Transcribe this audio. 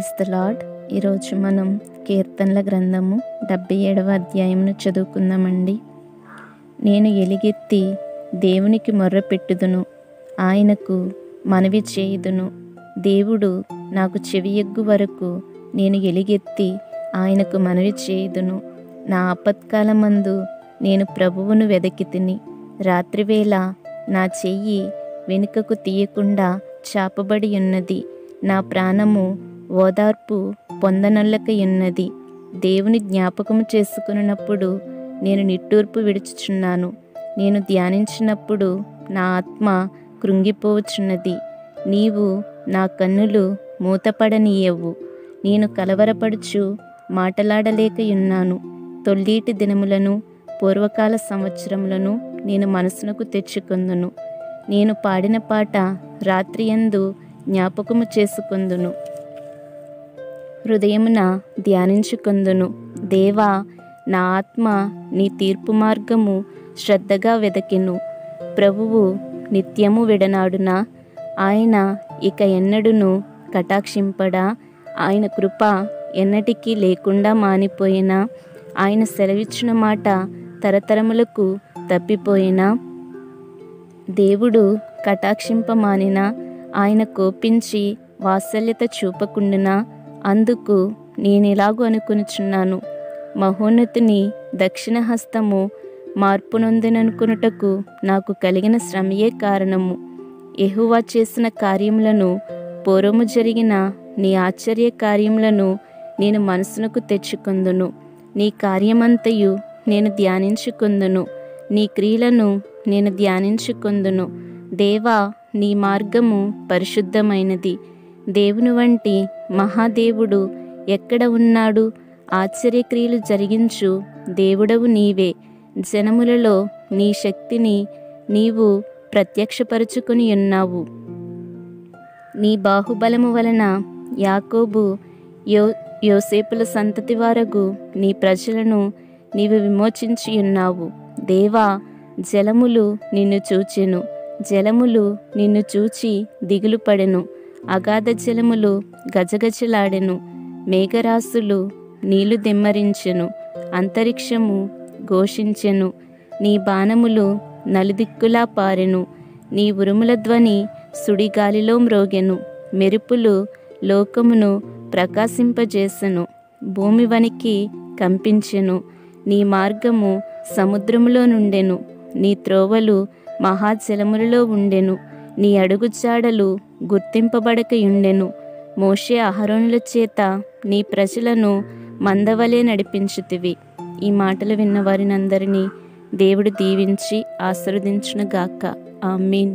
Praise the lord. ఈరోజు మనం కీర్తనల గ్రంథము 77వ అధ్యాయమును చదువుకుందామండి. నేను ఎలుగెత్తి దేవునికి మొర్రపెట్టుదును, ఆయనకు మనవి చేయుదును. దేవుడు నాకు చెవియొగ్గు వరకు నేను ఎలుగెత్తి ఆయనకు మనవి చేయుదును. నా ఆపత్కాలమందు నేను ప్రభువును వెదకితిని. రాత్రివేళ నా చెయ్యి వెనుకకు తీయకుండా చాపబడి ఉన్నది. నా ప్రాణము ఓదార్పు పొందనొల్లకయున్నది. దేవుని జ్ఞాపకము చేసుకున్నప్పుడు నేను నిట్టూర్పు విడుచుచున్నాను. నేను ధ్యానించినప్పుడు నా ఆత్మ కృంగిపోవచ్చున్నది. నీవు నా కన్నులు మూతపడనీయవు. నేను కలవరపడుచు మాటలాడలేకయున్నాను. తొల్లీటి దినములను పూర్వకాల సంవత్సరములను నేను మనసునకు తెచ్చుకొందును. నేను పాడిన పాట రాత్రియందు జ్ఞాపకము చేసుకొందును, హృదయమున ధ్యానించుకొందును. దేవా, నా ఆత్మ నీ తీర్పు మార్గము శ్రద్ధగా వెదకెను. ప్రభువు నిత్యము విడనాడునా? ఆయన ఇక ఎన్నడును కటాక్షింపడా? ఆయన కృప ఎన్నటికీ లేకుండా మానిపోయినా? ఆయన సెలవిచ్చిన మాట తరతరములకు తప్పిపోయినా? దేవుడు కటాక్షింపమానినా? ఆయన కోపించి వాత్సల్యత చూపకుండునా? అందుకు నేనిలాగు అనుకొనుచున్నాను, మహోన్నతుని దక్షిణ హస్తము మార్పునొందెననుకొనుటకు నాకు కలిగిన శ్రమయే కారణము. యెహోవా చేసిన కార్యములను, పూర్వము జరిగిన నీ ఆశ్చర్య కార్యములను నేను మనసునకు తెచ్చుకొందును. నీ కార్యమంతయు నేను ధ్యానించుకొందును, నీ క్రియలను నేను ధ్యానించుకొందును. దేవా, నీ మార్గము పరిశుద్ధమైనది. దేవుని వంటి మహాదేవుడు ఎక్కడ ఉన్నాడు? ఆశ్చర్యక్రియలు జరిగించు దేవుడవు నీవే. జనములలో నీ శక్తిని నీవు ప్రత్యక్షపరుచుకొని ఉన్నావు. నీ బాహుబలము వలన యాకోబు యోసేపుల సంతతి వారగు నీ ప్రజలను నీవు విమోచించి ఉన్నావు. దేవా, జలములు నిన్ను చూచెను, జలములు నిన్ను చూచి దిగులు పడెను. అగాధ జలములు గజగజలాడెను, మేఘరాశులు నీళ్లు దెమ్మరించెను, అంతరిక్షము ఘోషించెను. నీ బాణములు నలుదిక్కులా పారెను, నీ ఉరుముల ధ్వని సుడిగాలిలో మ్రోగెను. మెరుపులు లోకమును ప్రకాశింపజేసెను, భూమి వనికి కంపించెను. నీ మార్గము సముద్రములో నుండెను, నీ త్రోవలు మహాజలములలో ఉండెను. నీ అడుగుజాడలు గుర్తింపబడకయుండెను. మోషే అహరోనుల చేత నీ ప్రజలను మందవలే నడిపించుతివి. ఈ మాటలు విన్న వారినందరినీ దేవుడు దీవించి ఆశీర్వదించునుగాక. ఆమేన్.